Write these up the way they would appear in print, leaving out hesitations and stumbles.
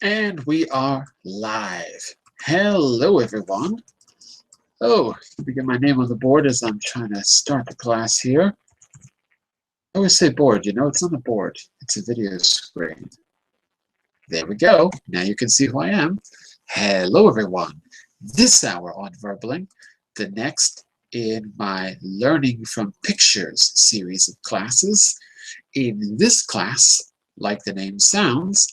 And we are live. Hello, everyone. Oh, let me get my name on the board as I'm trying to start the class here. I always say board, you know, it's not a board. It's a video screen. There we go. Now you can see who I am. Hello, everyone. This hour on Verbling, the next in my Learning from Pictures series of classes. In this class, like the name sounds,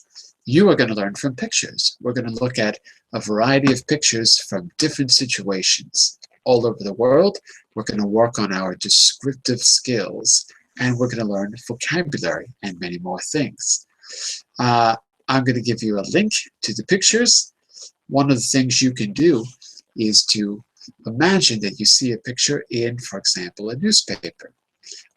you are going to learn from pictures. We're going to look at a variety of pictures from different situations all over the world. We're going to work on our descriptive skills, and we're going to learn vocabulary and many more things. I'm going to give you a link to the pictures. One of the things you can do is to imagine that you see a picture in, for example, a newspaper.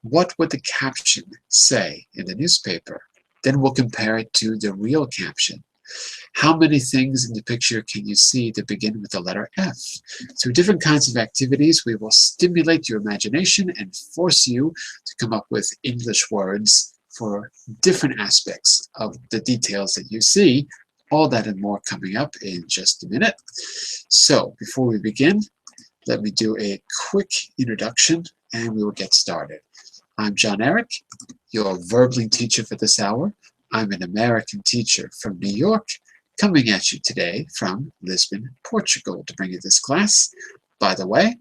What would the caption say in the newspaper? Then we'll compare it to the real caption. How many things in the picture can you see that begin with the letter F? Through different kinds of activities, we will stimulate your imagination and force you to come up with English words for different aspects of the details that you see. All that and more coming up in just a minute. So before we begin, let me do a quick introduction and we will get started. I'm John Eric, your Verbling teacher for this hour. I'm an American teacher from New York, coming at you today from Lisbon, Portugal, to bring you this class. By the way,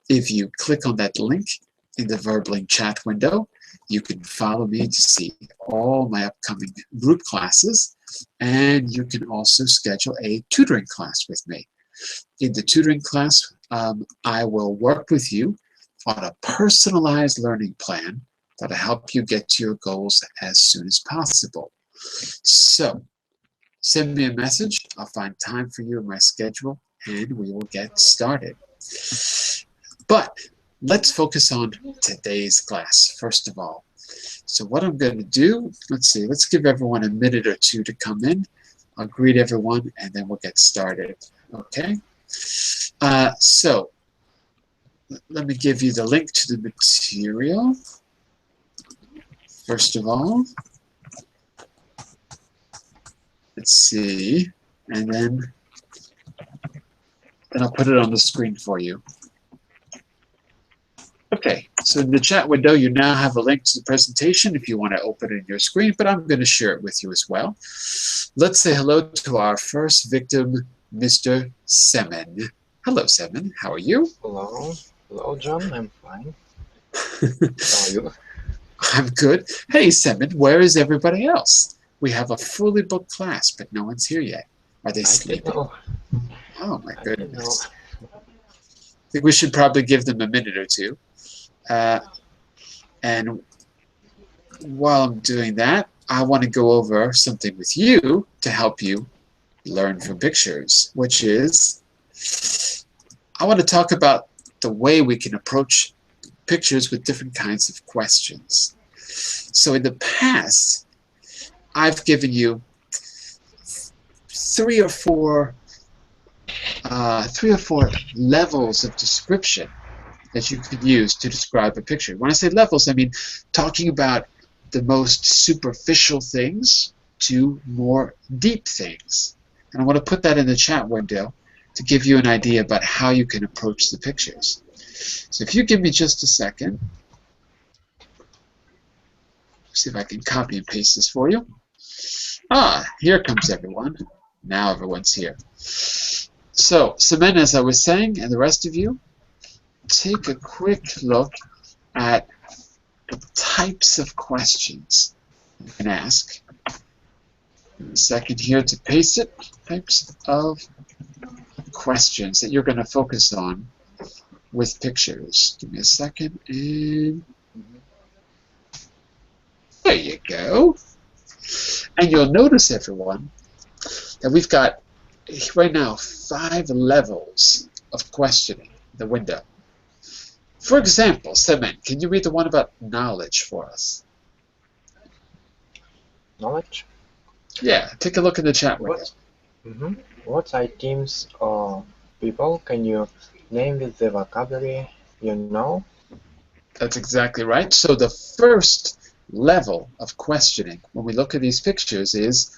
if you click on that link in the Verbling chat window, you can follow me to see all my upcoming group classes, and you can also schedule a tutoring class with me. In the tutoring class, I will work with you on a personalized learning plan that'll help you get to your goals as soon as possible. So, send me a message. I'll find time for you in my schedule, and we will get started. But let's focus on today's class, first of all. So what I'm going to do, let's give everyone a minute or two to come in. I'll greet everyone, and then we'll get started, okay? So, let me give you the link to the material. First of all, let's see, and then I'll put it on the screen for you. Okay, so in the chat window, you now have a link to the presentation if you want to open it in your screen, but I'm going to share it with you as well. Let's say hello to our first victim, Mr. Semen. Hello, Semen. How are you? Hello. Hello, John. I'm fine. How are you? I'm good. Hey, Semen, where is everybody else? We have a fully booked class, but no one's here yet. Are they sleeping? Oh, my goodness. I think we should probably give them a minute or two. And while I'm doing that, I want to go over something with you to help you learn from pictures, which is I want to talk about the way we can approach pictures with different kinds of questions. So in the past, I've given you three or four levels of description that you could use to describe a picture. When I say levels, I mean talking about the most superficial things to more deep things. And I want to put that in the chat window to give you an idea about how you can approach the pictures. So if you give me just a second, see if I can copy and paste this for you. Here comes everyone. Now everyone's here. So, Semen, as I was saying, and the rest of you, take a quick look at the types of questions you can ask. A second here to paste it. Types of questions that you're going to focus on with pictures. Give me a second, and there you go. And you'll notice, everyone, that we've got right now 5 levels of questioning in the window. For example, Semen, can you read the one about knowledge for us? Knowledge? Yeah, take a look in the chat window. What items or people can you name with the vocabulary you know? That's exactly right. So the first level of questioning when we look at these pictures is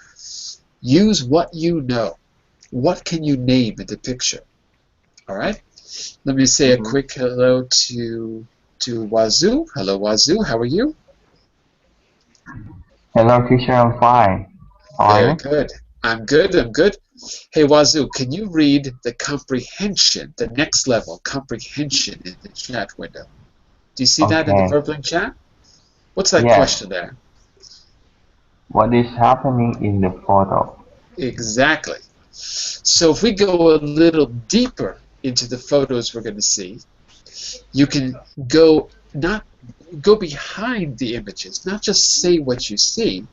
Use what you know. What can you name in the picture? All right. Let me say a quick hello to Wazoo. Hello, Wazoo. How are you? Hello, teacher. I'm fine. How are Very you? good. I'm good. I'm good. Hey, Wazoo, can you read the comprehension, the next level comprehension in the chat window? Do you see that in the Okay. VerbLink chat? What's that Yes. question there? What is happening in the photo? Exactly. So if we go a little deeper into the photos we're going to see, you can go behind the images, not just say what you see,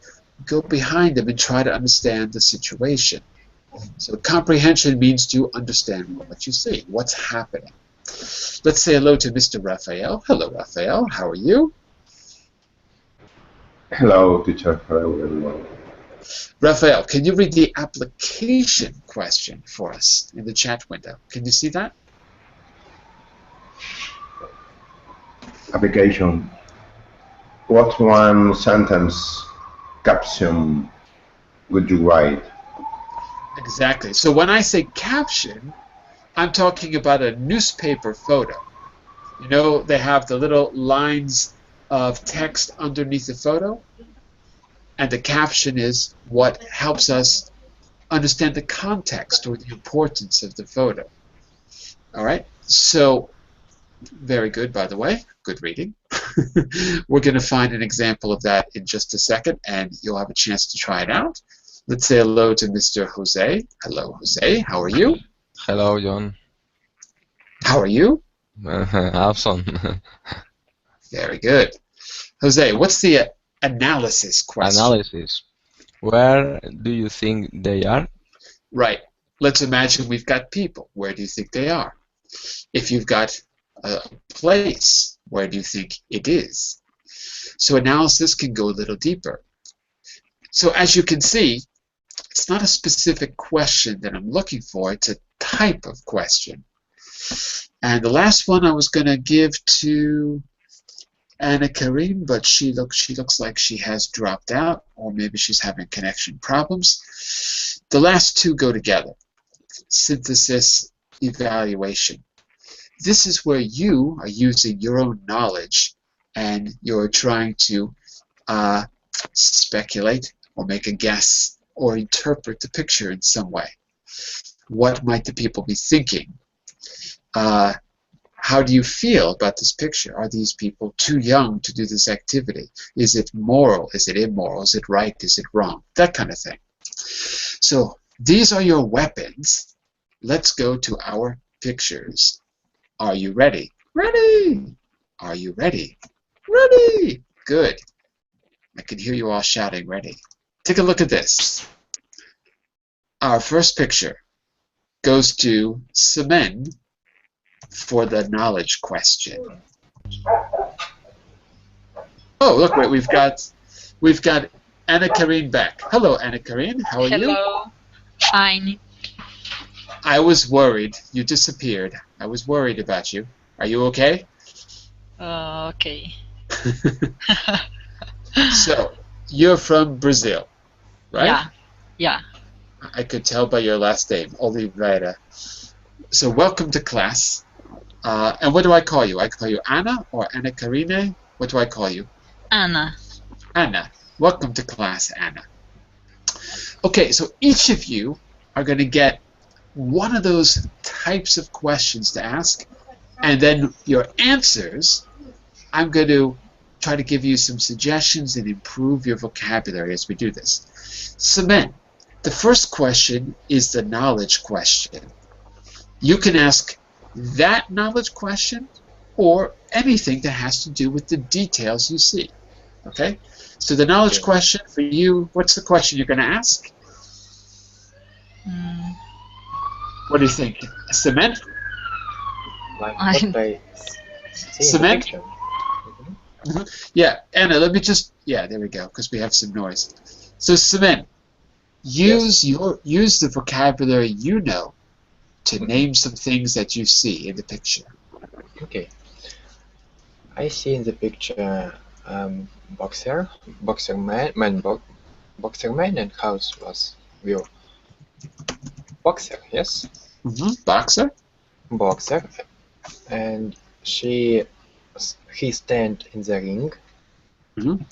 go behind them and try to understand the situation. So comprehension means to understand what you see, what's happening. Let's say hello to Mr. Raphael. Hello, Raphael. How are you? Hello, teacher. Hello, everyone. Raphael, can you read the application question for us in the chat window? Can you see that? Application. What one sentence caption would you write? Exactly. So when I say caption, I'm talking about a newspaper photo. You know, they have the little lines of text underneath the photo, and the caption is what helps us understand the context or the importance of the photo. All right, so very good, by the way, good reading. We're going to find an example of that in just a second, and you'll have a chance to try it out. Let's say hello to Mr. Jose. Hello, Jose. How are you? Hello, John. How are you? Awesome. Very good. Jose, what's the analysis question? Analysis. Where do you think they are? Right. Let's imagine we've got people. Where do you think they are? If you've got a place, where do you think it is? So analysis can go a little deeper. So as you can see, it's not a specific question that I'm looking for. It's a type of question. And the last one I was going to give to Anna Karim, but she looks like she has dropped out, or maybe she's having connection problems. The last two go together. Synthesis, evaluation. This is where you are using your own knowledge and you're trying to speculate or make a guess or interpret the picture in some way. What might the people be thinking? How do you feel about this picture? Are these people too young to do this activity? Is it moral? Is it immoral? Is it right? Is it wrong? That kind of thing. So these are your weapons. Let's go to our pictures. Are you ready? Ready! Are you ready? Ready! Good. I can hear you all shouting ready. Take a look at this. Our first picture goes to Semen for the knowledge question. Oh, look, wait, we've got Anna Karine back. Hello, Anna Karine. How are you? Hello. Fine. I was worried. You disappeared. I was worried about you. Are you okay? Okay. So, you're from Brazil, right? Yeah. Yeah. I could tell by your last name, Oliveira. So, welcome to class. And what do I call you? I call you Anna or Anna Karine? What do I call you? Anna. Anna. Welcome to class, Anna. Okay, so each of you are going to get one of those types of questions to ask, and then your answers, I'm going to try to give you some suggestions and improve your vocabulary as we do this. Semen, the first question is the knowledge question. You can ask that knowledge question or anything that has to do with the details you see. Okay? So the knowledge question for you, what's the question you're going to ask? What do you think? Cement? Like what they see Cement? in the picture. Yeah, Anna, let me just, yeah, there we go, because we have some noise. So Cement, use the vocabulary you know to name some things that you see in the picture. Okay. I see in the picture boxer man and house was. view. Boxer, yes? Boxer? Boxer. And he stand in the ring. Mhm.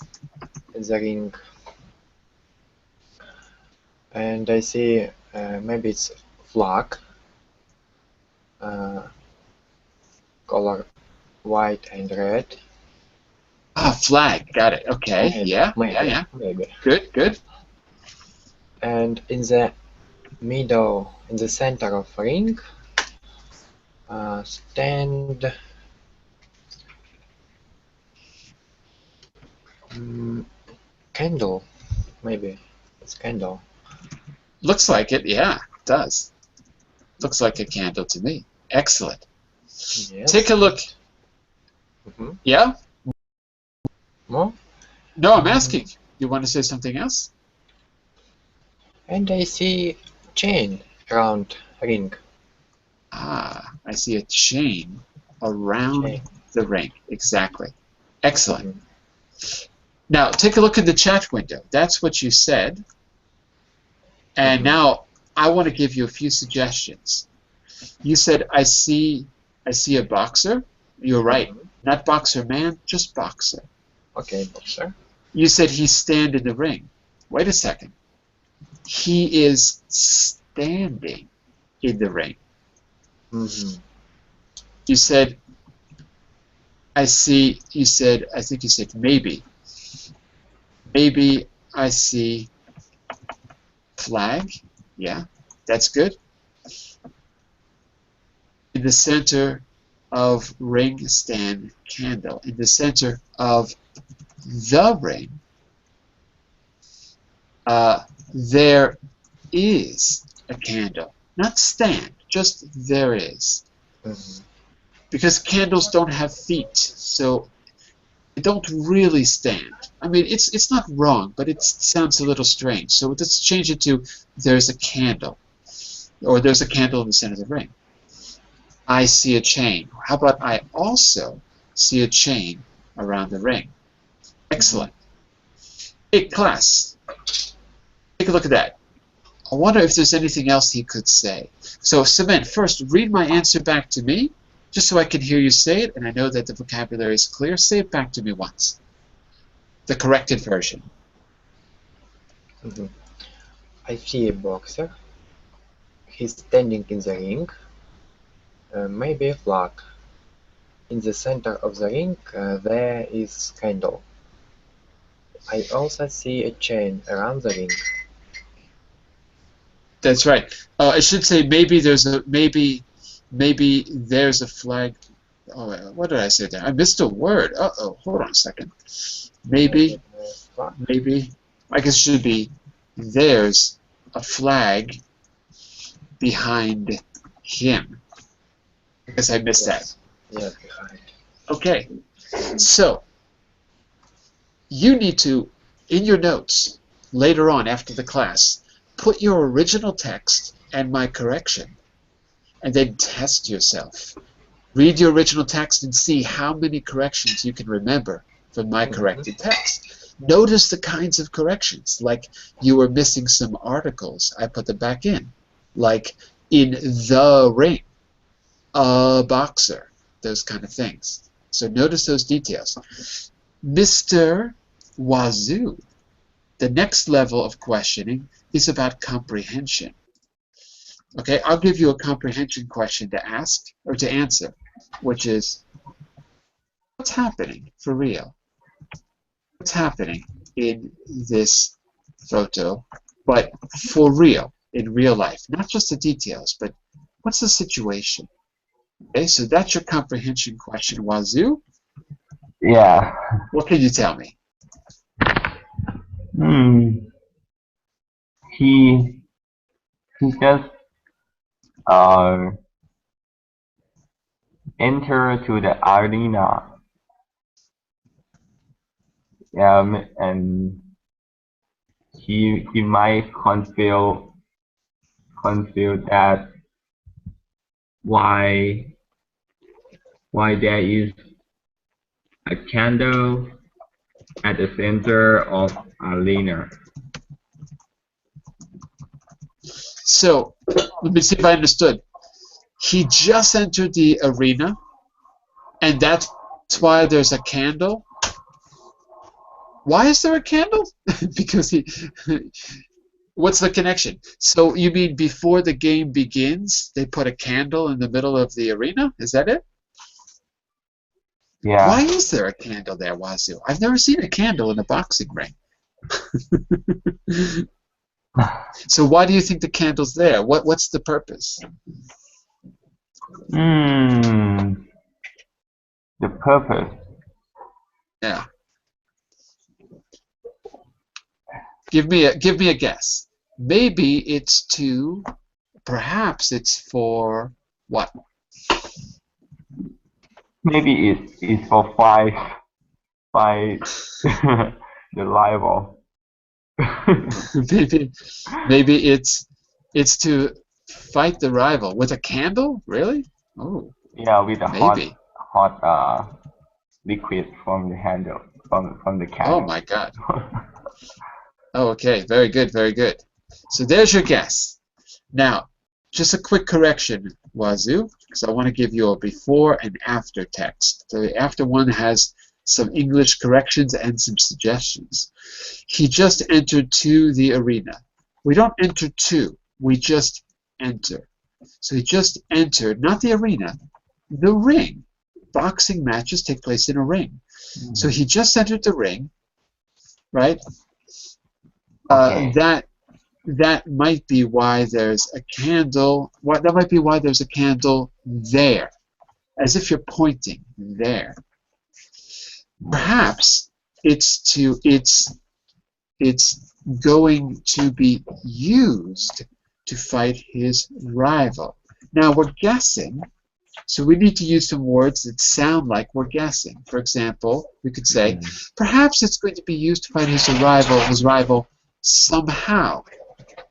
In the ring. And I see maybe it's flag. Color white and red. Ah, flag. Got it. Okay. Maybe, Yeah. maybe, Yeah. Yeah. maybe. Good. Good. And in the middle, in the center of ring, stand candle. Maybe it's candle. Looks like it. Yeah. It does. Looks like a candle to me. Excellent. Yes. Take a look. Mhm. Yeah. More. No, I'm asking. You want to say something else? And I see chain around ring. Ah, I see a chain around Chain. the ring. Exactly. Excellent. Now, take a look at the chat window. That's what you said. And now I want to give you a few suggestions. You said, I see a boxer. You're right. Not boxer man, just boxer. Okay, boxer. You said he stand in the ring. Wait a second. He is standing in the ring. You said, I think you said maybe. Maybe I see flag. Yeah, that's good. In the center of ring stand candle. In the center of the ring, there is a candle. Not stand, just there is. Because candles don't have feet, so they don't really stand. I mean, it's not wrong, but it sounds a little strange. So let's change it to there's a candle, or there's a candle in the center of the ring. I see a chain. How about I also see a chain around the ring? Excellent. Hey, class, take a look at that. I wonder if there's anything else he could say. So, Cement, first, read my answer back to me, just so I can hear you say it, and I know that the vocabulary is clear. Say it back to me once. The corrected version. I see a boxer. He's standing in the ring. Maybe a flag. In the center of the ring, there is candle. I also see a chain around the ring. That's right. I should say maybe there's a flag. Oh, what did I say there? I missed a word. Uh-oh, hold on a second. Maybe I guess it should be there's a flag behind him. I guess I missed that. Yeah, behind. Okay, so you need to, in your notes, later on after the class, put your original text and my correction, and then test yourself. Read your original text and see how many corrections you can remember from my corrected text. Notice the kinds of corrections, like you were missing some articles. I put them back in, like in the ring, a boxer, those kind of things. So notice those details. Mr. Wazoo, the next level of questioning is about comprehension. Okay, I'll give you a comprehension question to ask or to answer, which is, what's happening for real? What's happening in this photo, but for real, in real life? Not just the details, but what's the situation? Okay, so that's your comprehension question, Wazoo. Yeah. What can you tell me? He just enter to the arena. And he might confuse that why there is a candle at the center of arena. So let me see if I understood. He just entered the arena, and that's why there's a candle. Why is there a candle? Because he. What's the connection? So you mean before the game begins, they put a candle in the middle of the arena? Is that it? Yeah. Why is there a candle there, Wazoo? I've never seen a candle in a boxing ring. So why do you think the candle's there? What's the purpose? The purpose. Yeah. Give me a guess. Maybe it's to, perhaps it's for what? Maybe it's for fight the rival. maybe it's to fight the rival with a candle. Really? Oh. Yeah, with a maybe. hot liquid from the handle from the candle. Oh my God. Oh, okay. Very good. Very good. So there's your guess. Now, just a quick correction, Wazoo, because I want to give you a before and after text. So the after one has some English corrections and some suggestions. He just entered to the arena. We don't enter to. We just enter. So he just entered, not the arena, the ring. Boxing matches take place in a ring. So he just entered the ring, right? Okay. That might be why there's a candle. That might be why there's a candle there, as if you're pointing there. Perhaps it's going to be used to fight his rival. Now we're guessing, so we need to use some words that sound like we're guessing. For example, we could say, perhaps it's going to be used to fight his rival somehow.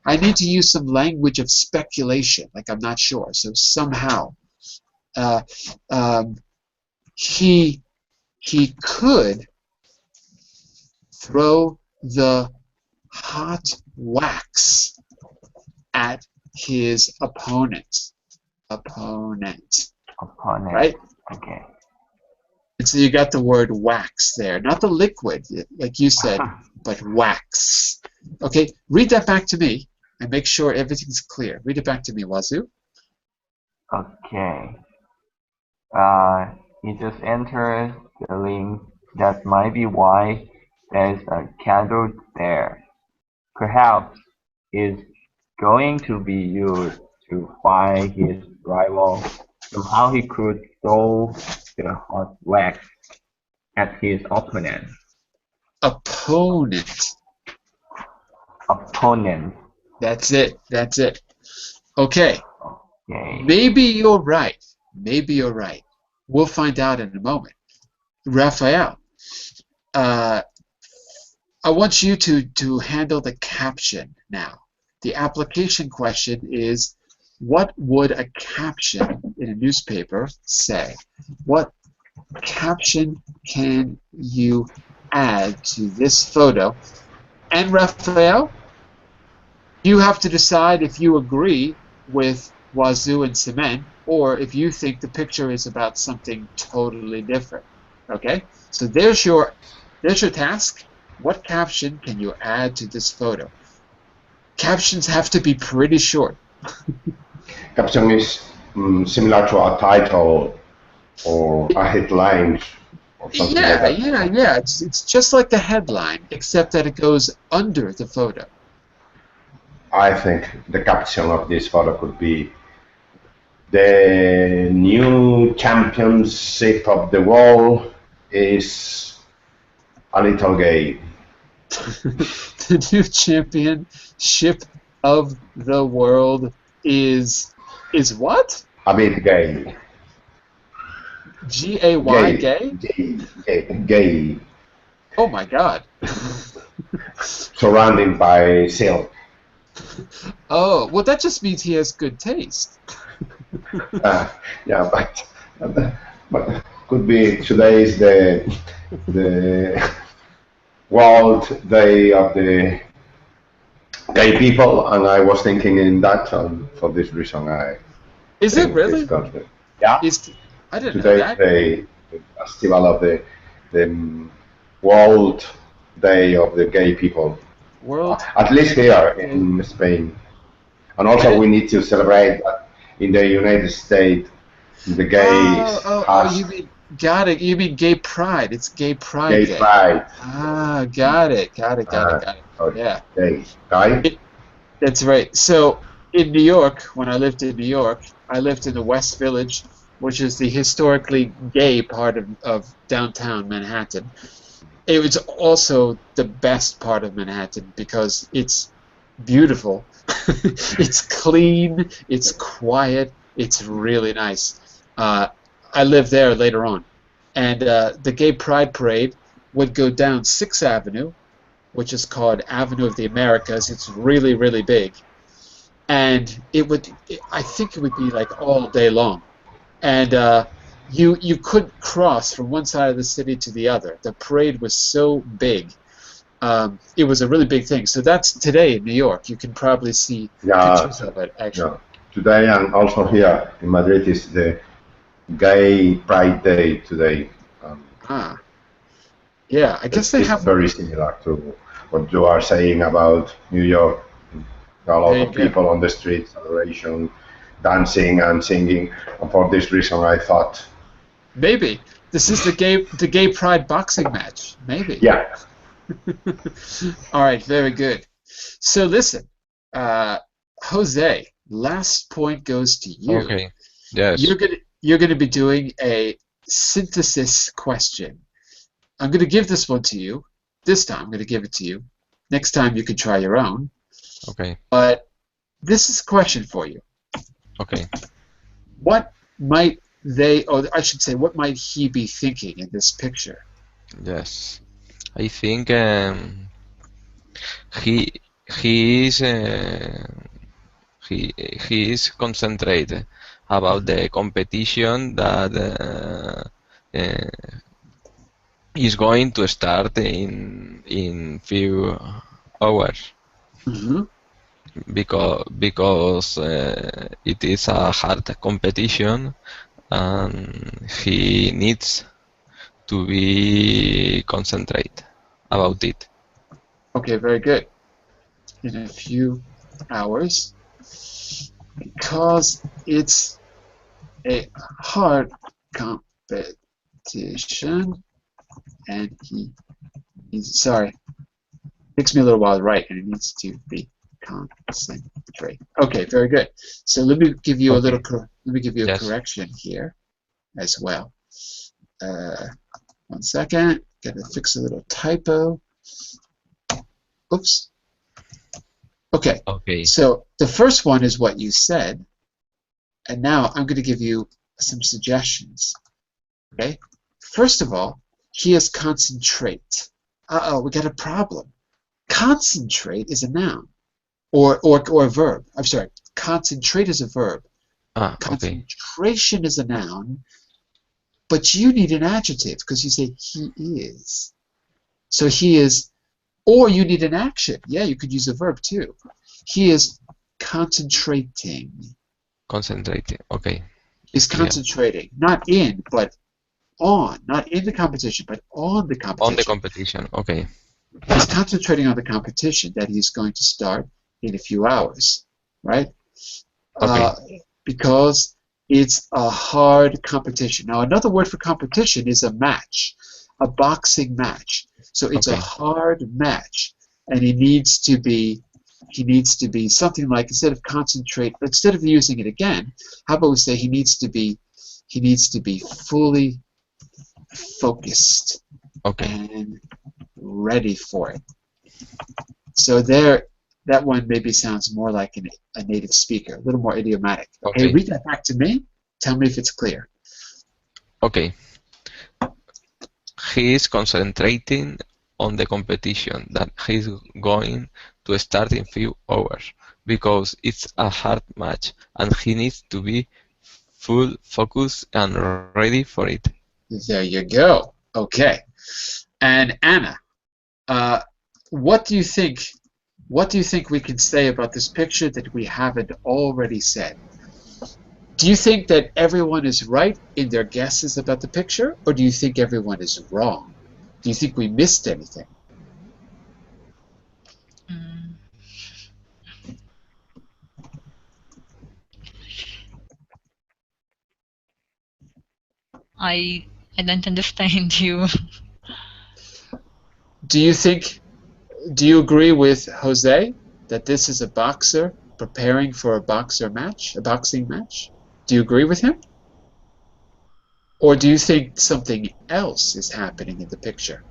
I need to use some language of speculation, like I'm not sure. So somehow, he could throw the hot wax at his opponent. Opponent. Right? Okay. And so you got the word wax there, not the liquid, like you said, but wax. Okay, read that back to me and make sure everything's clear. Read it back to me, Wazoo. Okay. He just entered the link. That might be why there's a candle there. Perhaps it's going to be used to fight his rival. Somehow he could throw the hot wax at his opponent. Opponent. Opponent. That's it. That's it. Okay. Okay. Maybe you're right. Maybe you're right. We'll find out in a moment. Raphael, I want you to handle the caption now. The application question is, what would a caption in a newspaper say? What caption can you add to this photo? And Raphael, you have to decide if you agree with Wazoo and Semen, or if you think the picture is about something totally different. Okay? So there's your task. What caption can you add to this photo? Captions have to be pretty short. Caption is similar to a title or a headline or something like that. Yeah. It's just like the headline, except that it goes under the photo. I think the caption of this photo could be the new championship of the world is a little gay. The new championship of the world is what? A bit gay. G-A-Y, gay? Gay. Oh my God. Surrounded by silk. Oh, well that just means he has good taste. Yeah, but could be today is the World Day of the gay people, and I was thinking in that, for this reason I Is it think it's really? got it. Yeah, I didn't know today is that. the festival of the World Day of the Gay People, World at least here Gay. in Spain. And I also we didn't. need to celebrate that in the United States, the gays Oh, has you mean, got it. You mean Gay Pride. It's Gay Pride gay Day. pride. Ah, got it. Uh, Got it. or Yeah, gay, right? that's right. So in New York, when I lived in New York, I lived in the West Village, which is the historically gay part of downtown Manhattan. It was also the best part of Manhattan because it's beautiful, it's clean, it's quiet, it's really nice. Uh, I lived there later on, and the Gay Pride Parade would go down 6th Avenue, which is called Avenue of the Americas. It's really, really big, and I think it would be like all day long, and you couldn't cross from one side of the city to the other. The parade was so big. It was a really big thing. So that's today in New York. You can probably see Yeah, pictures of it, yeah. actually. Today and also here in Madrid is the Gay Pride Day today. Um, Ah, yeah. I guess they it's have. very similar to what you are saying about New York. A There lot you of go. people on the street, celebration, dancing and singing. And for this reason, I thought, Maybe this is the gay pride boxing match. Maybe. yeah, All right. Very good. So listen, uh, Jose. Last point goes to you. Okay. Yes. You're gonna be doing a synthesis question. I'm gonna give this one to you. This time I'm gonna give it to you. Next time you can try your own. Okay. But this is a question for you. Okay. What might they, or I should say, what might he be thinking in this picture? Yes. I think he he is he is concentrated about the competition that is going to start in few hours Mm-hmm. because it is a hard competition and he needs to be concentrate about it. Okay, very good. In a few hours, because it's a hard competition, and sorry, takes me a little while to write, and it needs to be concentrate. Okay, very good. So let me give you a Okay. let me give you a Yes. correction here as well. Uh, 1 second. Gotta fix a little typo. Oops. Okay. Okay. So the first one is what you said, and now I'm going to give you some suggestions. Okay. First of all, he is concentrate. Uh-oh, we got a problem. Concentrate is a noun or a verb. I'm sorry. Concentrate is a verb. Ah, okay. Concentration is a noun, but you need an adjective because you say he is. So he is, or you need an action. Yeah, you could use a verb too. He is concentrating. Concentrating. Okay. He's Clear. concentrating, not in, but on. Not in the competition, but on the On the competition. competition. Okay. He's concentrating on the competition that he's going to start in a few hours, right? Okay. Because it's a hard competition. Now, another word for competition is a match, a boxing match. So it's a Okay. hard match, and he needs to be something like, instead of concentrate, instead of using it again, how about we say he needs to be fully focused Okay. and ready for it. So there, that one maybe sounds more like a native speaker, a little more idiomatic. Okay, Okay. read that back to me. Tell me if it's clear. Okay. He is concentrating on the competition that he's going to start in few hours because it's a hard match and he needs to be full focus and ready for it. There you go. Okay. And Anna, what do you think What do you think we can say about this picture that we haven't already said? Do you think that everyone is right in their guesses about the picture, or do you think everyone is wrong? Do you think we missed anything? Mm. I don't understand you. Do you agree with Jose that this is a boxer preparing for a boxing match? Do you agree with him? Or do you think something else is happening in the picture?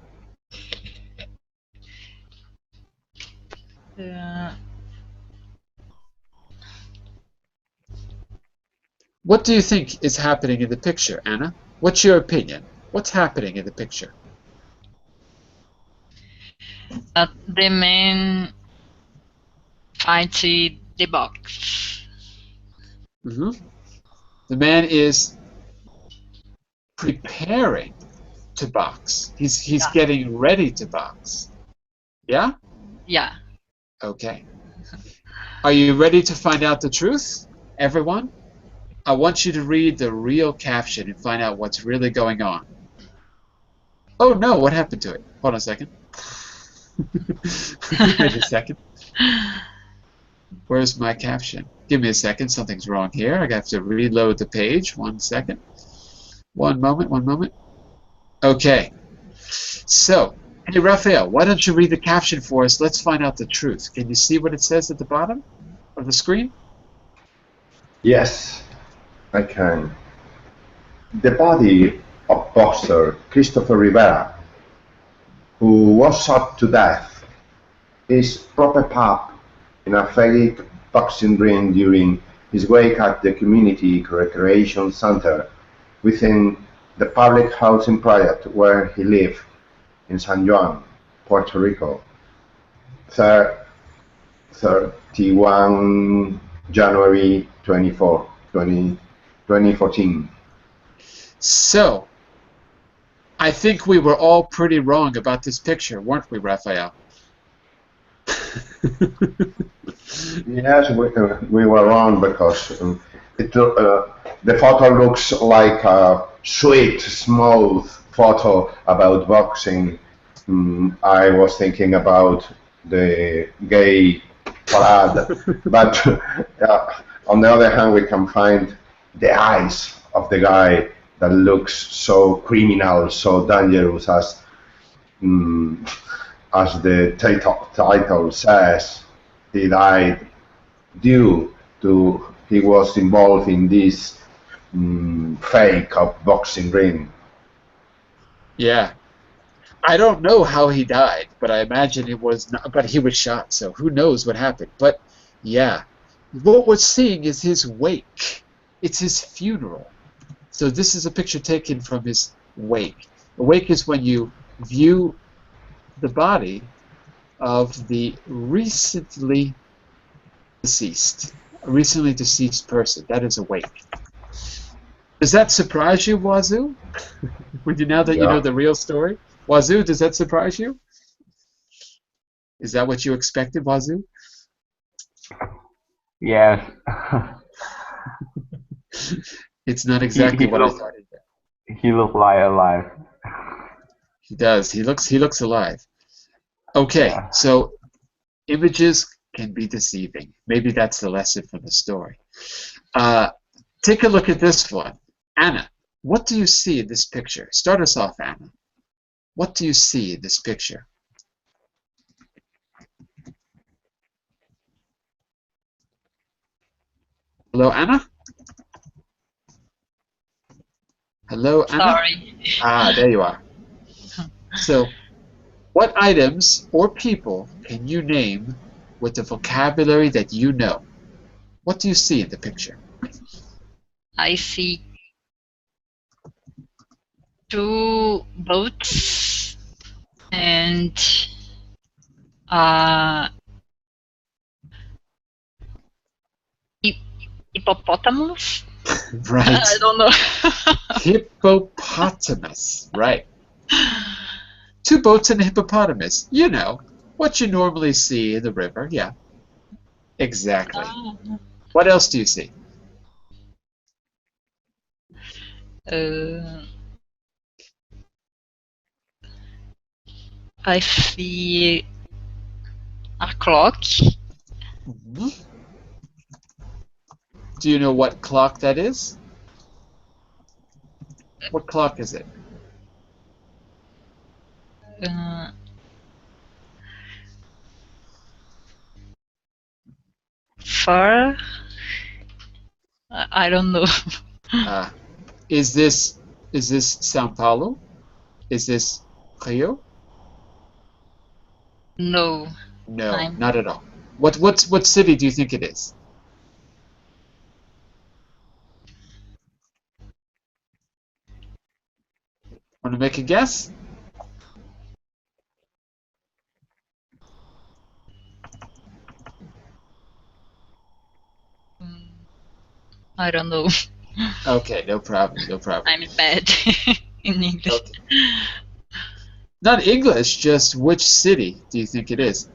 What do you think is happening in the picture, Anna? What's your opinion? What's happening in the picture? The man finds the box. The man is preparing to box. He's getting ready to box. Yeah? Yeah. Okay. Are you ready to find out the truth, everyone? I want you to read the real caption and find out what's really going on. Oh no, what happened to it? Hold on a second. Wait a second. Where's my caption? Give me a second, something's wrong here. I have to reload the page. 1 second. One moment. Okay. So, hey Raphael, why don't you read the caption for us? Let's find out the truth. Can you see what it says at the bottom of the screen? Yes, I can. The body of boxer Christopher Rivera, who was shot to death, is propped up in a fake boxing ring during his wake at the community recreation center within the public housing project where he lived in San Juan, Puerto Rico, 31 January 2014. So, I think we were all pretty wrong about this picture, weren't we, Raphael? Yes, we were wrong because the photo looks like a sweet, smooth photo about boxing. I was thinking about the gay parade, but on the other hand, we can find the eyes of the guy that looks so criminal, so dangerous as the title says. He died due to he was involved in this fake of boxing ring. Yeah. I don't know how he died, but I imagine it was not, but he was shot, so who knows what happened. But yeah, what we're seeing is his wake. It's his funeral. So this is a picture taken from his wake. The wake is when you view the body of the recently deceased person. That is a wake. Does that surprise you, Wazoo? Now that you know the real story? Wazoo, does that surprise you? Is that what you expected, Wazoo? Yes. It's not exactly what I thought. He looked like alive. He does. He looks alive. Okay, yeah. So images can be deceiving. Maybe that's the lesson from the story. Take a look at this one. Anna, what do you see in this picture? Start us off, Anna. What do you see in this picture? Hello, Anna? Hello, Anna? Sorry. Ah, there you are. So, what items or people can you name with the vocabulary that you know? What do you see in the picture? I see 2 boats and hippopotamus. Right. I don't know. Hippopotamus. Right. 2 boats and a hippopotamus. You know. What you normally see in the river, yeah. Exactly. What else do you see? I see a clock. Mhm. Do you know what clock that is? What clock is it? Uh, far. I don't know. Uh, is this São Paulo? Is this Rio? No. No, I'm not at all. What city do you think it is? Want to make a guess? I don't know. Okay, no problem, no problem. I'm bad in English. Okay. Not English, just which city do you think it is?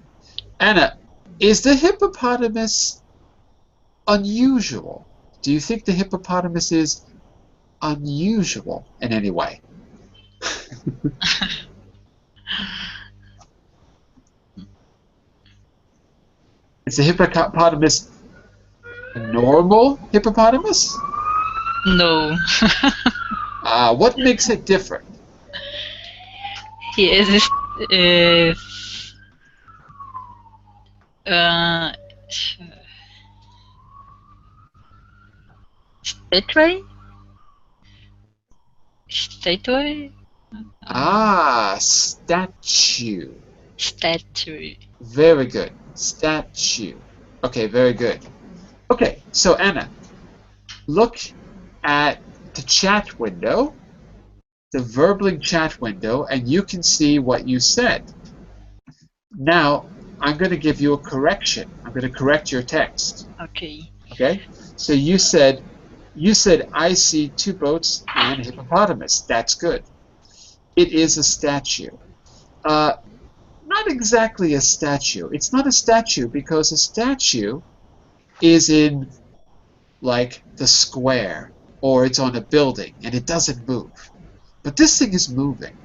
Anna, is the hippopotamus unusual? Do you think the hippopotamus is unusual in any way? Is the hippopotamus a normal hippopotamus? No. What makes it different? He is uh, statue? Statue? Statue. Statue. Very good. Statue. Okay, very good. Okay, so Anna, look at the chat window, the Verbling chat window, and you can see what you said. Now, I'm going to give you a correction. I'm going to correct your text. Okay. Okay? So you said, I see two boats and a hippopotamus. That's good. It is a statue. Not exactly a statue. It's not a statue because a statue is in, like, the square, or it's on a building, and it doesn't move. But this thing is moving.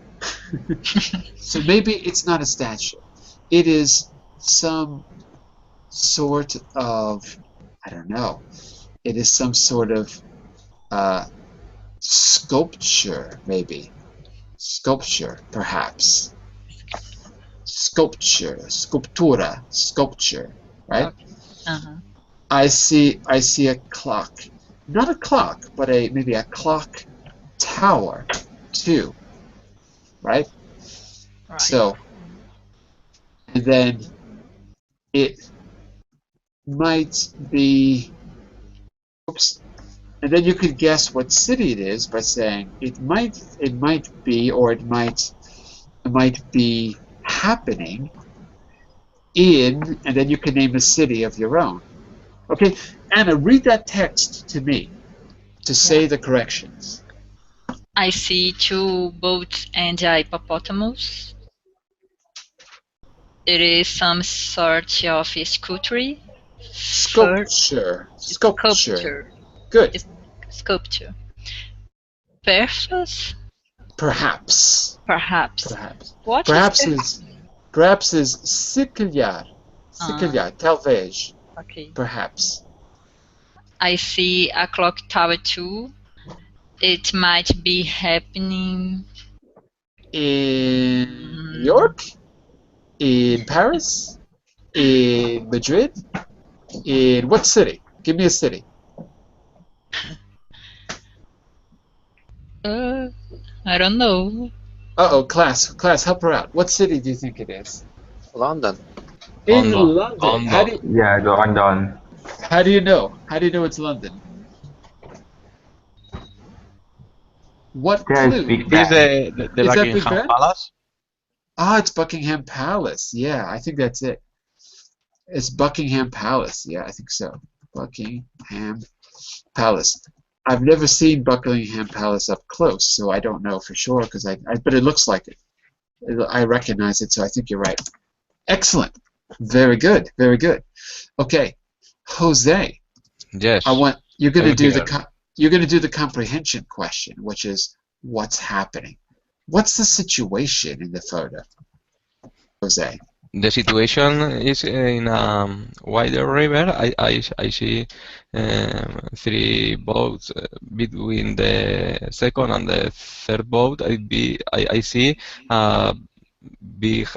So maybe it's not a statue. It is some sort of, I don't know, it is some sort of sculpture, maybe. Sculpture, perhaps. Sculptura, sculpture, right? Okay. Uh-huh. I see a clock. Not a clock, but maybe a clock tower, too. Right? Right. So, and then it might be, oops, and then you could guess what city it is by saying it might be, or it might be happening in, and then you can name a city of your own. Okay, Anna, read that text to me to say the corrections. I see two boats and a hippopotamus. It is some sort of sculpture. Sculpture. Sculpture. Good. Sculpture. Perhaps. Perhaps. What Perhaps is is se calhar. Se calhar, talvez. Okay. Perhaps. I see a clock tower too. It might be happening In New York? In Paris? In Madrid? In what city? Give me a city. I don't know. Uh-oh, class, help her out. What city do you think it is? London. In London. London. Yeah, London. How do you know? How do you know it's London? What There's clue? Big Is Ben. the Is that Big Buckingham Ben? Palace? It's Buckingham Palace. Yeah, I think that's it. It's Buckingham Palace. Yeah, I think so. Buckingham Palace. I've never seen Buckingham Palace up close, so I don't know for sure, but it looks like it. I recognize it, so I think you're right. Excellent. Very good. Very good. Okay, Jose. Yes. You're going to I'm do here. the comprehension question, which is what's happening. What's the situation in the photo, Jose? The situation is in a wider river. I see 3 boats between the second and the third boat. I see a big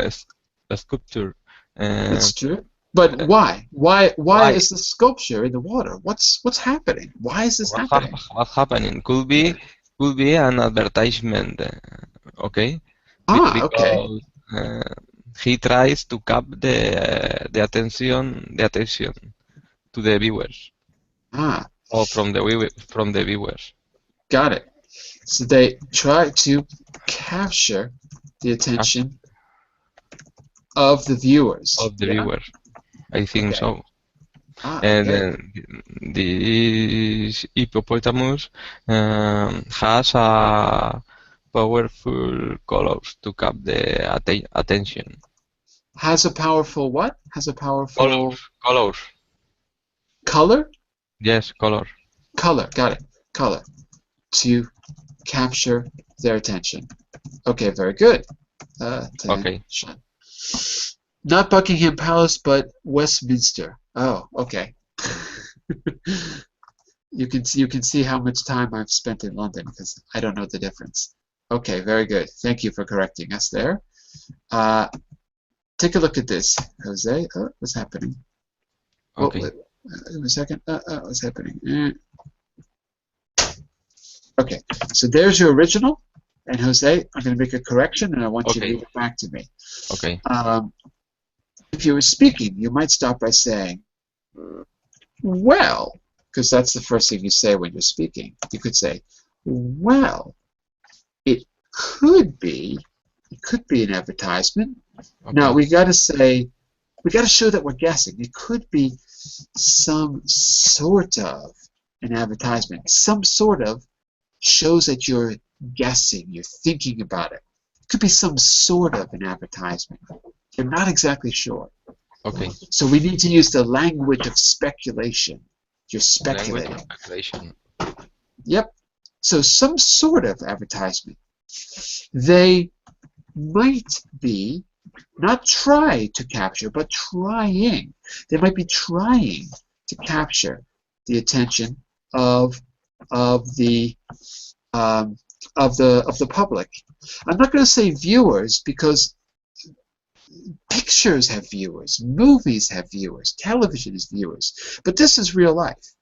sculpture. That's true. But why? Why is the sculpture in the water? What's happening? Why is this happening? What's happening? Could be an advertisement. Okay. Okay. Because he tries to cap the attention to the viewers or from the viewers. Got it. So they try to capture the attention of the viewers. I think so. Okay. And then this hippopotamus has a powerful colors to cap the attention. Has a powerful what? Has a powerful colors. Color? Yes, color. Color. Got it. Color. To capture their attention. Okay, very good. Okay. Not Buckingham Palace, but Westminster. Oh, okay. You can see how much time I've spent in London because I don't know the difference. Okay, very good. Thank you for correcting us there. Take a look at this, Jose. Oh, what's happening? Okay. Wait a second. What's happening? Okay, so there's your original. And Jose, I'm going to make a correction, and I want you to read it back to me. Okay. If you were speaking, you might start by saying, well, because that's the first thing you say when you're speaking. You could say, well, it could be an advertisement. Okay. Now, we got to show that we're guessing. It could be some sort of an advertisement. Some sort of shows that you're guessing, you're thinking about it. It could be some sort of an advertisement. You're not exactly sure. Okay. So we need to use the language of speculation. You're speculating. Language of speculation. Yep. So some sort of advertisement. They might be not try to capture, but trying. They might be trying to capture the attention of the public. I'm not going to say viewers because pictures have viewers, movies have viewers, television has viewers, but this is real life.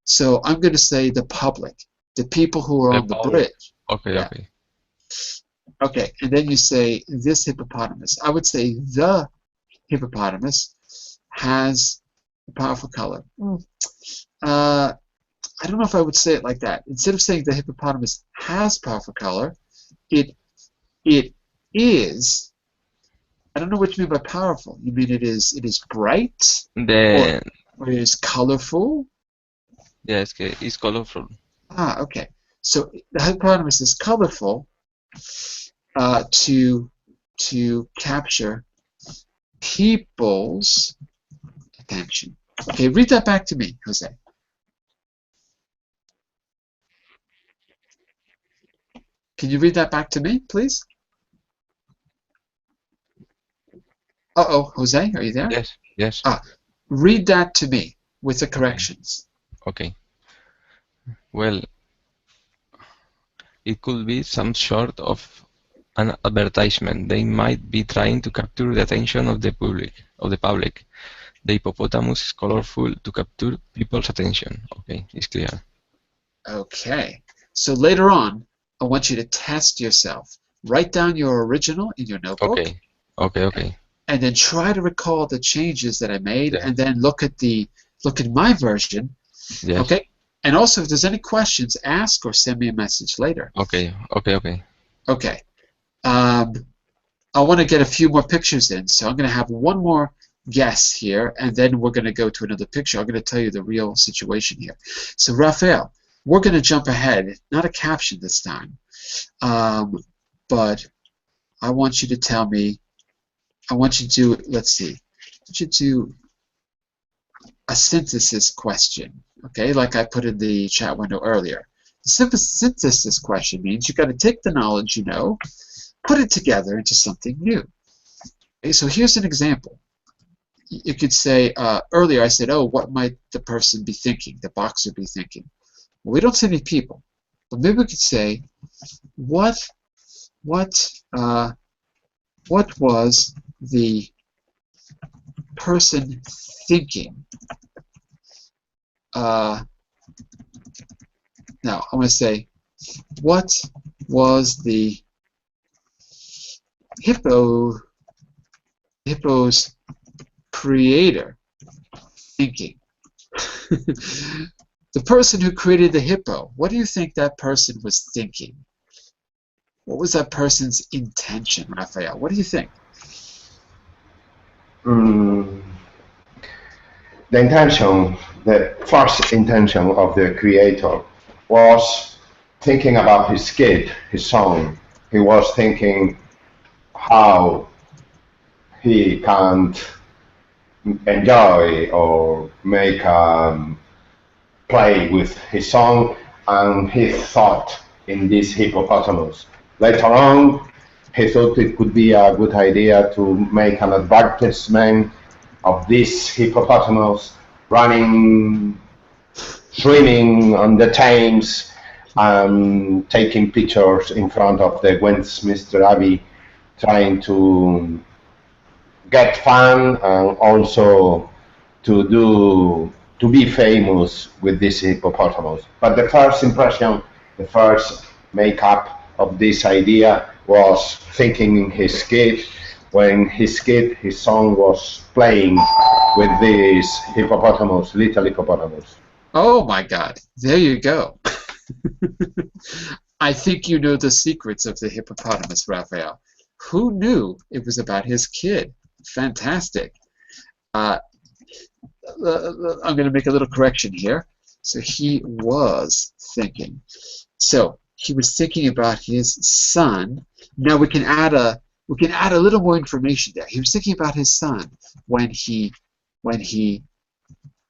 So I'm going to say the public, the people who are on the bridge. Okay, yeah. Okay, and then you say this hippopotamus. I would say the hippopotamus has a powerful color. I don't know if I would say it like that. Instead of saying the hippopotamus has powerful color, it is. I don't know what you mean by powerful. You mean it is bright? Or it is colorful? Yes, it's colorful. Okay. So the hippopotamus is colorful to capture people's attention. Okay, read that back to me, Jose. Can you read that back to me, please? Uh-oh, Jose, are you there? Yes. Read that to me with the corrections. Okay. Well, it could be some sort of an advertisement. They might be trying to capture the attention of the public. The hippopotamus is colorful to capture people's attention. Okay, it's clear. Okay. So later on, I want you to test yourself. Write down your original in your notebook. Okay. And then try to recall the changes that I made, and then look at my version. Yes. Okay. And also, if there's any questions, ask or send me a message later. Okay. Okay. I want to get a few more pictures in, so I'm going to have one more guess here, and then we're going to go to another picture. I'm going to tell you the real situation here. So, Raphael, we're going to jump ahead. Not a caption this time, but I want you to tell me I want you to do, let's see, I want you to do a synthesis question, okay, like I put in the chat window earlier. The synthesis question means you've got to take the knowledge you know, put it together into something new. Okay, so here's an example. You could say, earlier I said, oh, what might the person be thinking, the boxer be thinking? Well, we don't see any people, but maybe we could say, what was the person thinking? Now, I'm going to say, what was the hippo's creator thinking? The person who created the hippo, what do you think that person was thinking? What was that person's intention, Raphael? What do you think? The intention, the first intention of the creator was thinking about his kid, his son. He was thinking how he can enjoy or make play with his son, and he thought in this hippopotamus. Later on, he thought it could be a good idea to make an advertisement of this hippopotamus running, swimming on the Thames, and taking pictures in front of the Westminster Abbey, trying to get fun and also to be famous with this hippopotamus. But the first impression, the first makeup of this idea was thinking in his kid, when his son was playing with this hippopotamus, little hippopotamus. Oh my God, there you go. I think you know the secrets of the hippopotamus, Raphael. Who knew it was about his kid? Fantastic. I'm going to make a little correction here. So he was thinking. So he was thinking about his son. Now we can add a little more information there. He was thinking about his son when he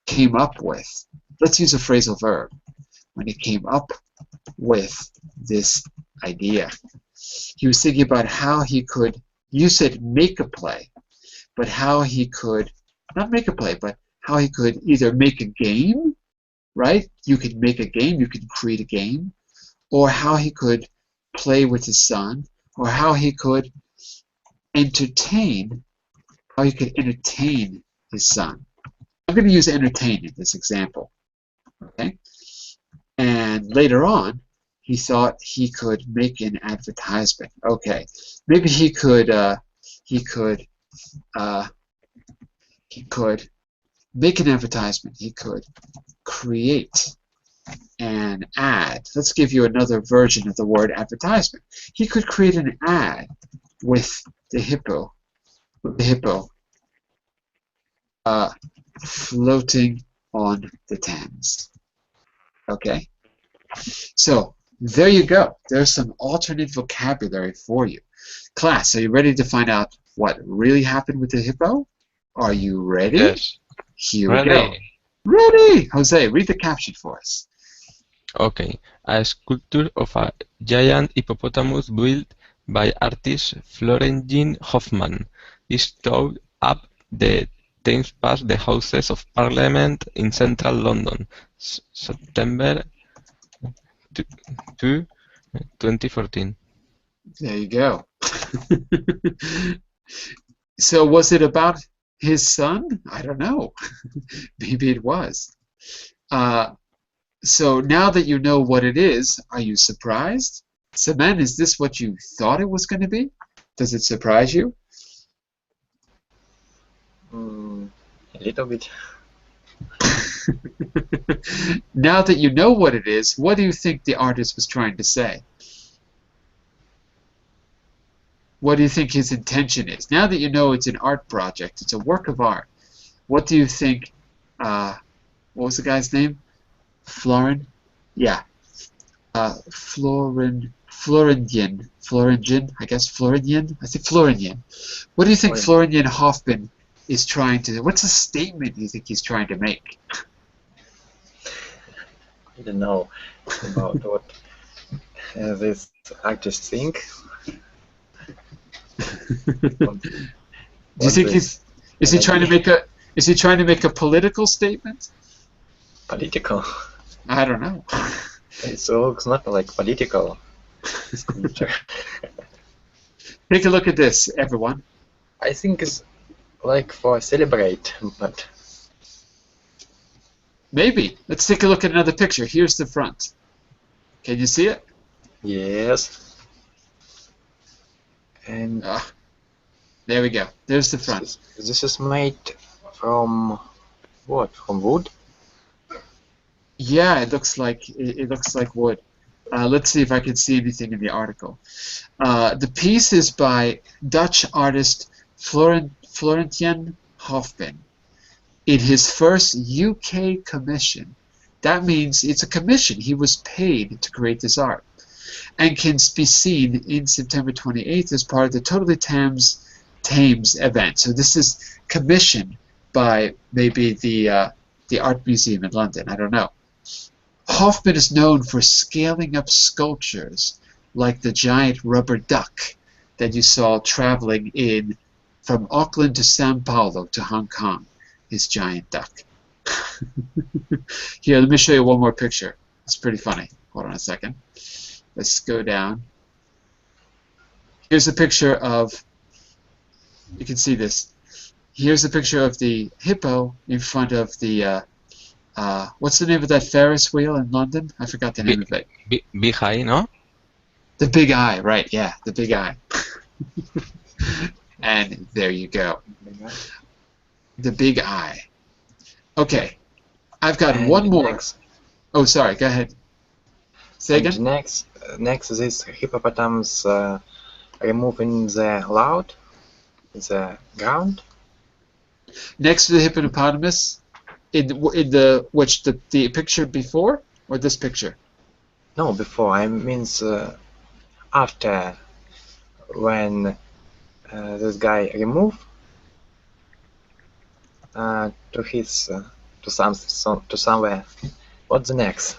came up with. Let's use a phrasal verb. When he came up with this idea, he was thinking about how he could. You said make a play, but how he could not make a play, but how he could either make a game, right? You could make a game, you could create a game, or how he could play with his son, or how he could entertain his son. I'm going to use entertain in this example, okay? And later on, he thought he could make an advertisement. Okay, maybe he could make an advertisement. He could create an ad. Let's give you another version of the word advertisement. He could create an ad with the hippo, floating on the Thames. Okay, so there you go. There's some alternate vocabulary for you. Class, are you ready to find out what really happened with the hippo? Are you ready? Yes. Here we go. Ready! Jose, read the caption for us. Okay. A sculpture of a giant hippopotamus built by artist Florentin Hoffmann is towed up the Thames past the Houses of Parliament in central London, September 2, 2014. There you go. So was it about his son? I don't know. Maybe it was. So now that you know what it is, are you surprised? Semen, is this what you thought it was going to be? Does it surprise you? A little bit. Now that you know what it is, what do you think the artist was trying to say? What do you think his intention is? Now that you know it's an art project, it's a work of art, what do you think, what was the guy's name? Florin? Yeah. Florinian, I guess Florinian. I think Florinian. What do you think Florinian Hoffman is trying to do? What's the statement you think he's trying to make? I don't know about what this artist think. Do you think is he trying to make a political statement? Political? I don't know. It looks not like political sculpture. Take a look at this, everyone. I think it's like for celebrate, but Maybe. Let's take a look at another picture. Here's the front. Can you see it? yes. And There we go. There's the front. this is made from what? From wood? Yeah, it looks like wood. Let's see if I can see anything in the article. The piece is by Dutch artist Florentijn Hoffman in his first UK commission. That means it's a commission. He was paid to create this art, and can be seen in September 28th as part of the Totally Thames event. So this is commissioned by maybe the Art Museum in London. I don't know. Hoffman is known for scaling up sculptures like the giant rubber duck that you saw traveling in from Auckland to Sao Paulo to Hong Kong. His giant duck. Here, let me show you one more picture. It's pretty funny. Hold on a second. Let's go down. Here's a picture of, you can see this. Here's a picture of the hippo in front of the, what's the name of that Ferris wheel in London? I forgot the name of it. Big Eye, no? The Big Eye, right, yeah, the Big Eye. And there you go. The Big Eye. Okay, I've got And one more. next- Oh, sorry, go ahead. Say And again? next this hippopotamus removing the loud, the ground. Next to the hippopotamus, in the picture before, or this picture? No, before. I means after, when this guy remove to his to somewhere. What's the next?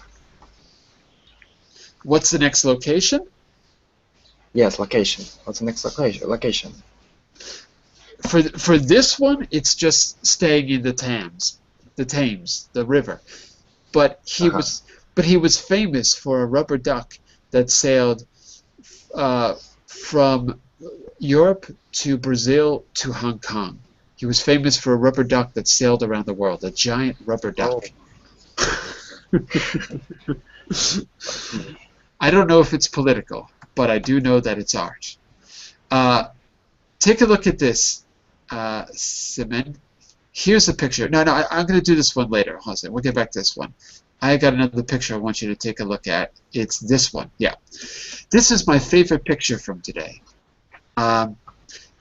What's the next location? Yes, location. What's the next location? For this one, it's just staying in the Thames, the river. But he was famous for a rubber duck that sailed from Europe to Brazil to Hong Kong. He was famous for a rubber duck that sailed around the world, a giant rubber duck. I don't know if it's political, but I do know that it's art. Take a look at this, Simon. Here's a picture. No, I'm going to do this one later. Hold on, we'll get back to this one. I got another picture I want you to take a look at. It's this one. Yeah. This is my favorite picture from today.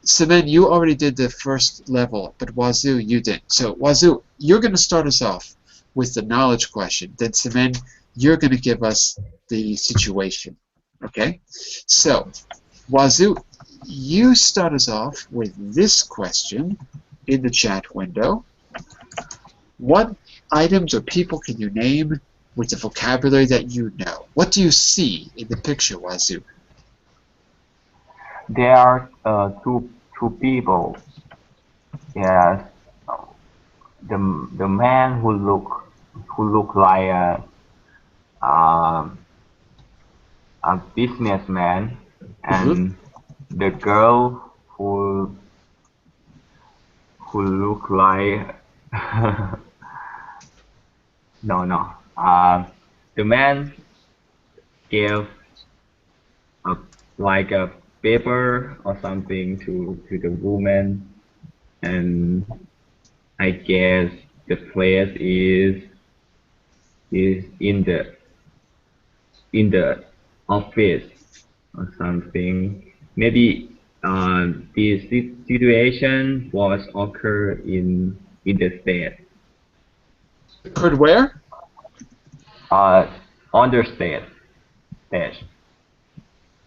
Simon, you already did the first level, but Wazoo, you didn't. So, Wazoo, you're going to start us off with the knowledge question. Then, Simon, you're going to give us the situation. Okay? So, Wazoo, you start us off with this question in the chat window. What items or people can you name with the vocabulary that you know? What do you see in the picture, Wazoo? There are two people. Yes, the man who look like a businessman, and the girl who look like no. The man gave like a paper or something to the woman, and I guess the place is in the office or something. Maybe this situation was occurred in the state. Occurred where? On the state.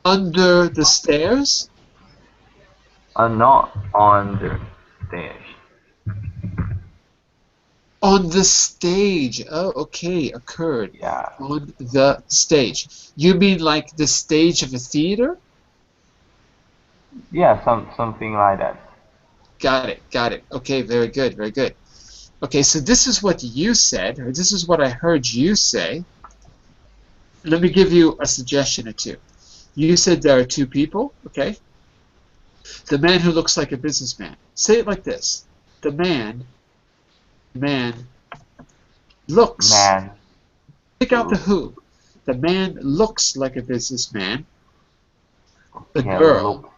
Under the stairs? Not on the stage. On the stage. Oh, okay. Occurred. Yeah. On the stage. You mean like the stage of a theater? Yeah, something like that. Got it. Got it. Okay, very good. Very good. Okay, so this is what you said, or this is what I heard you say. Let me give you a suggestion or two. You said there are two people, okay? The man who looks like a businessman. Say it like this. The man looks. Man. Pick out the who. The man looks like a businessman. The Yeah, girl. look.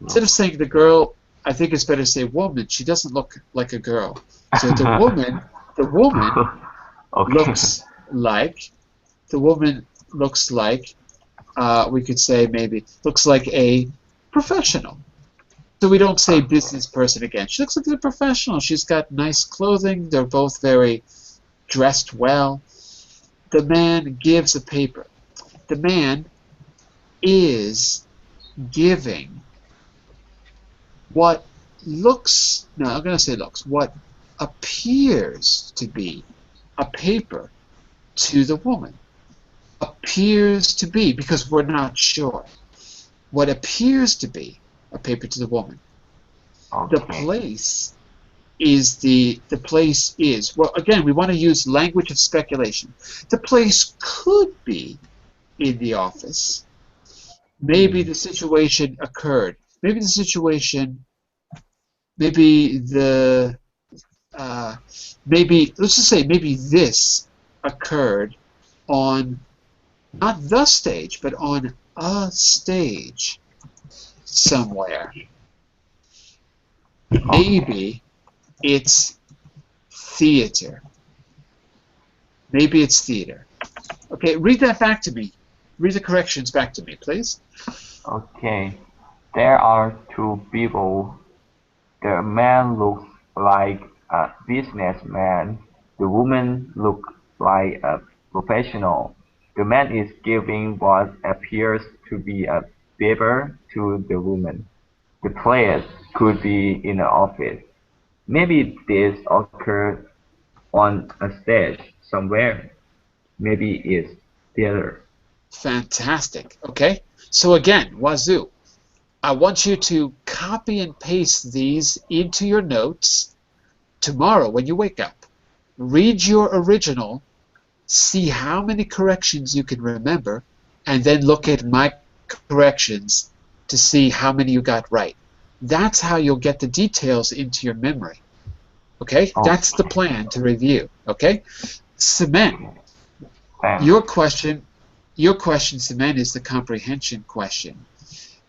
Instead of saying the girl, I think it's better to say woman. She doesn't look like a girl. So the woman Okay. looks like, we could say maybe, looks like a professional. So we don't say business person again. She looks like a professional. She's got nice clothing. They're both very dressed well. The man gives a paper. The man is giving what looks, no, I'm going to say looks, what appears to be a paper to the woman. Appears to be, because we're not sure. What appears to be a paper to the woman. Okay. The place is, well, again, we want to use language of speculation. The place could be in the office. Maybe the situation occurred. Maybe the situation, maybe let's just say maybe this occurred on, not the stage, but on a stage somewhere. Maybe it's theater. Maybe it's theater. Okay, read that back to me. Read the corrections back to me, please. Okay. There are two people. The man looks like a businessman. The woman looks like a professional. The man is giving what appears to be a paper to the woman. The place could be in an office. Maybe this occurred on a stage somewhere. Maybe it's theater. Fantastic. Okay, so again, Wazoo, I want you to copy and paste these into your notes tomorrow when you wake up. Read your original, see how many corrections you can remember, and then look at my corrections to see how many you got right. That's how you'll get the details into your memory. Okay? Oh. That's the plan to review. Okay? Semen, Thanks. your question, Semen, is the comprehension question.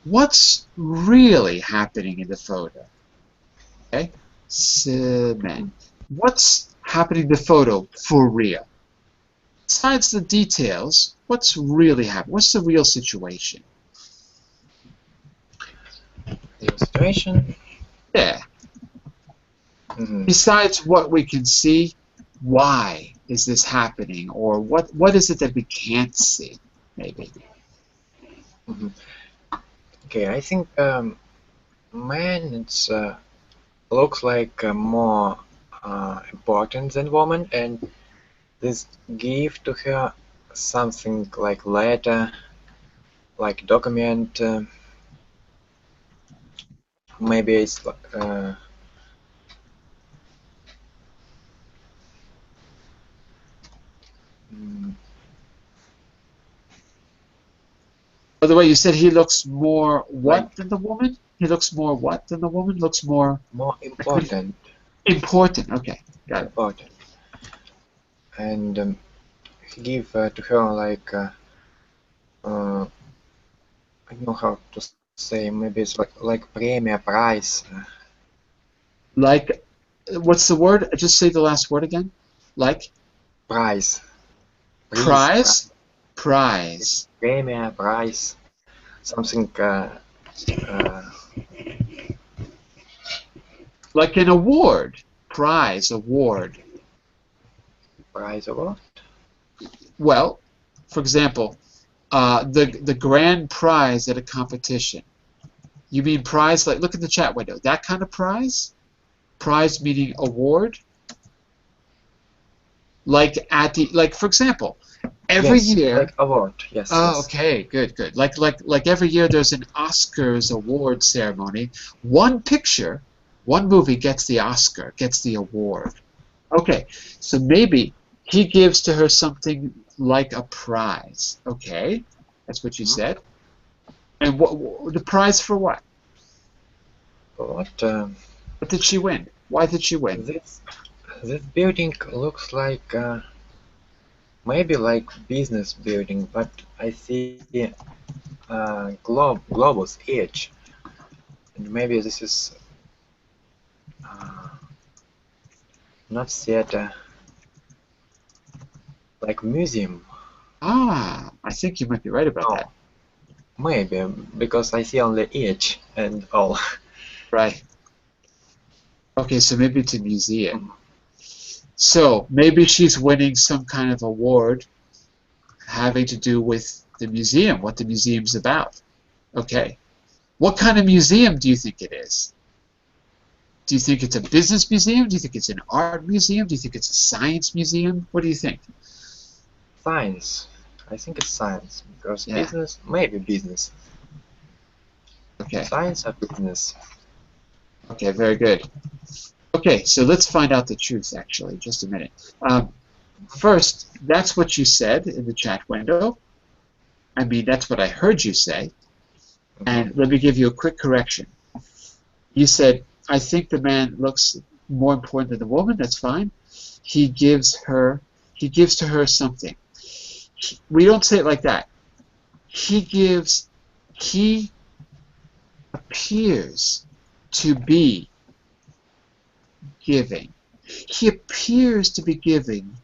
What's really happening in the photo? Okay? Semen. What's happening in the photo for real? Besides the details, what's really happening? What's the real situation? The illustration. Yeah. Mhm. Besides what we can see, why is this happening? Or what is it that we can't see, maybe? Mhm. Okay, I think man it's looks like more important than woman, and this give to her something like letter, like document. Maybe it's mm, By the way, you said he looks more what Like- than the woman? He looks more what than the woman? Looks more more important. important. Okay, got it. Important. And he give to her like I don't know how to say. Maybe it's like premium prize. Like, what's the word? Just say the last word again. Like? Prize. Prize? Prize. Premium prize. Something. Like an award. Prize, award. Prize award. Well, for example, the grand prize at a competition. You mean prize like, look at the chat window, that kind of prize? Prize meaning award? Like for example, every year. Like award. Yes. Oh, yes. okay, good. Like every year there's an Oscars award ceremony. One picture, one movie gets the Oscar, gets the award. Okay, so maybe he gives to her something like a prize. Okay, that's what you said. And what the prize for what? What? What did she win? Why did she win? This building looks like maybe like business building, but I see globus edge, and maybe this is not theater, like museum. Ah, I think you might be right about that. Maybe because I see only edge and all. Right. Okay, so maybe it's a museum. So maybe she's winning some kind of award having to do with the museum, what the museum's about. Okay. What kind of museum do you think it is? Do you think it's a business museum? Do you think it's an art museum? Do you think it's a science museum? What do you think? Science. I think it's science because business, maybe business. Okay. Science or business. Okay, very good. Okay, so let's find out the truth, actually. Just a minute. First, that's what you said in the chat window. I mean, that's what I heard you say. And let me give you a quick correction. You said, I think the man looks more important than the woman. That's fine. He gives to her something. We don't say it like that. He appears to be giving. He appears to be giving,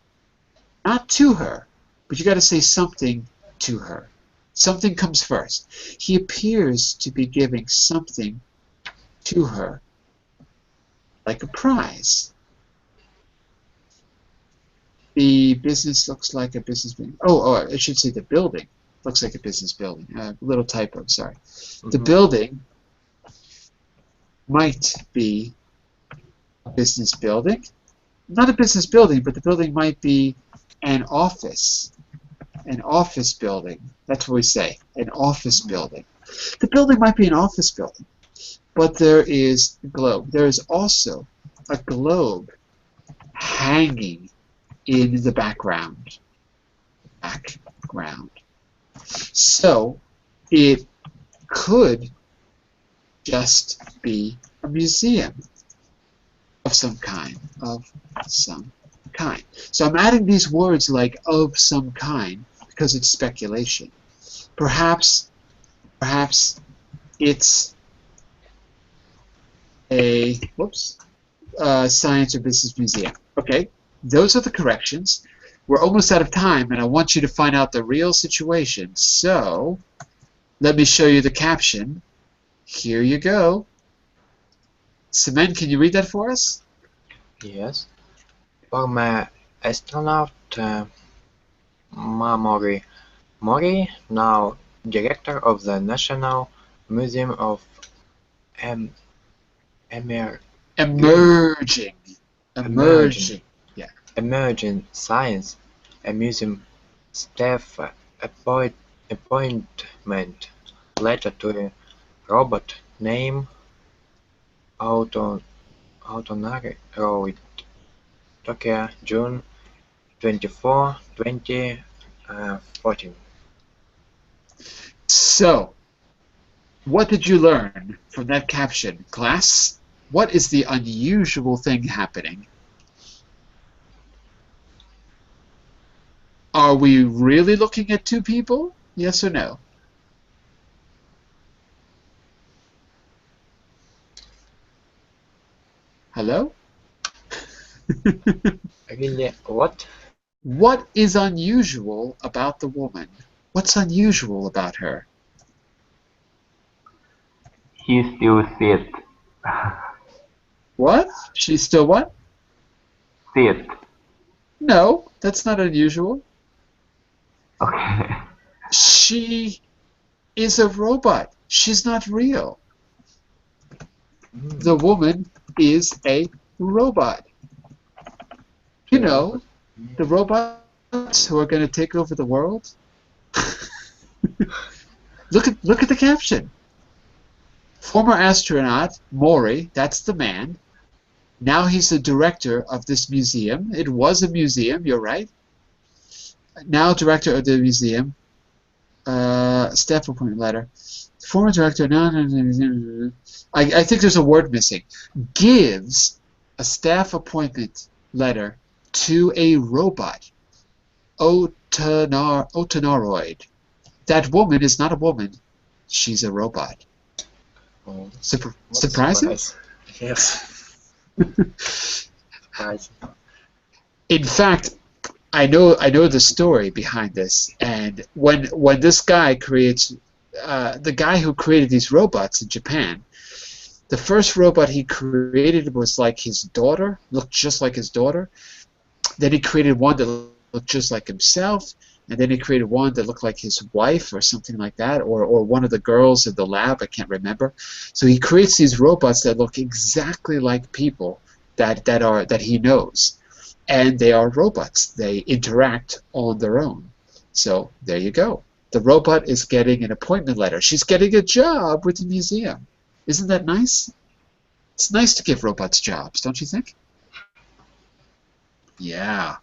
not to her, but you got to say something to her. Something comes first. He appears to be giving something to her, like a prize. The business looks like a business building. Oh, I should say the building looks like a business building. Little typo, sorry. The building might be a business building. Not a business building, but the building might be an office. An office building. That's what we say. An office building. The building might be an office building, but there is a globe. There is also a globe hanging in the background. So it could just be a museum of some kind. So I'm adding these words like of some kind because it's speculation. Perhaps it's a science or business museum. Okay, those are the corrections. We're almost out of time, and I want you to find out the real situation. So let me show you the caption. Here you go. Semen, can you read that for us? Yes. Former astronaut Mori, now director of the National Museum of Emerging Science, a museum staff appointment letter to a robot named Autonari Road, Tokyo, June 24, 2014. So, what did you learn from that caption, class? What is the unusual thing happening? Are we really looking at two people? Yes or no? Hello? Really, what? What is unusual about the woman? What's unusual about her? He still sit. What? She's still what? Sit. No, that's not unusual. Okay. She is a robot. She's not real. The woman is a robot. You know, the robots who are going to take over the world. Look at the caption. Former astronaut Maury, that's the man. Now he's the director of this museum. It was a museum, you're right. Now director of the museum. Staff appointment letter. Former director, no. I think there's a word missing. Gives a staff appointment letter to a robot. Otonaroid. That woman is not a woman. She's a robot. Oh, Surprising? Yes. Surprising. In fact, I know the story behind this, and when this guy creates, the guy who created these robots in Japan, the first robot he created was like his daughter, looked just like his daughter. Then he created one that looked just like himself, and then he created one that looked like his wife or something like that, or one of the girls in the lab, I can't remember. So he creates these robots that look exactly like people that he knows. And they are robots. They interact on their own. So there you go. The robot is getting an appointment letter. She's getting a job with the museum. Isn't that nice? It's nice to give robots jobs, don't you think? Yeah.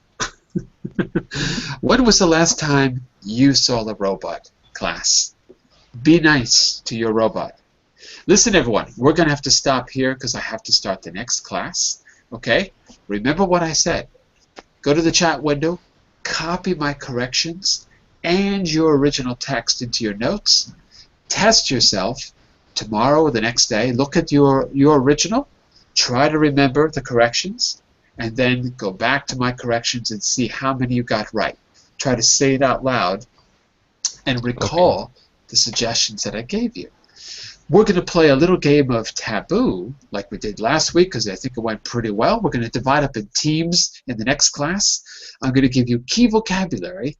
When was the last time you saw a robot, class? Be nice to your robot. Listen, everyone, we're going to have to stop here because I have to start the next class. Okay? Remember what I said. Go to the chat window, copy my corrections and your original text into your notes. Test yourself tomorrow or the next day. Look at your original. Try to remember the corrections. And then go back to my corrections and see how many you got right. Try to say it out loud and recall the suggestions that I gave you. We're going to play a little game of taboo like we did last week because I think it went pretty well. We're going to divide up in teams in the next class. I'm going to give you key vocabulary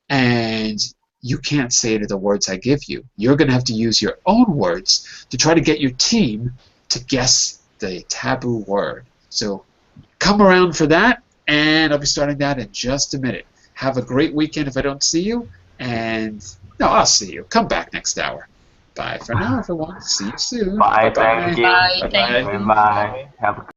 and you can't say any of the words I give you. You're going to have to use your own words to try to get your team to guess the taboo word. So come around for that, and I'll be starting that in just a minute. Have a great weekend if I don't see you, and no, I'll see you. Come back next hour. Bye for now, everyone. See you soon. Bye, Bye-bye. thank you. Bye. Thank you. Bye. Have a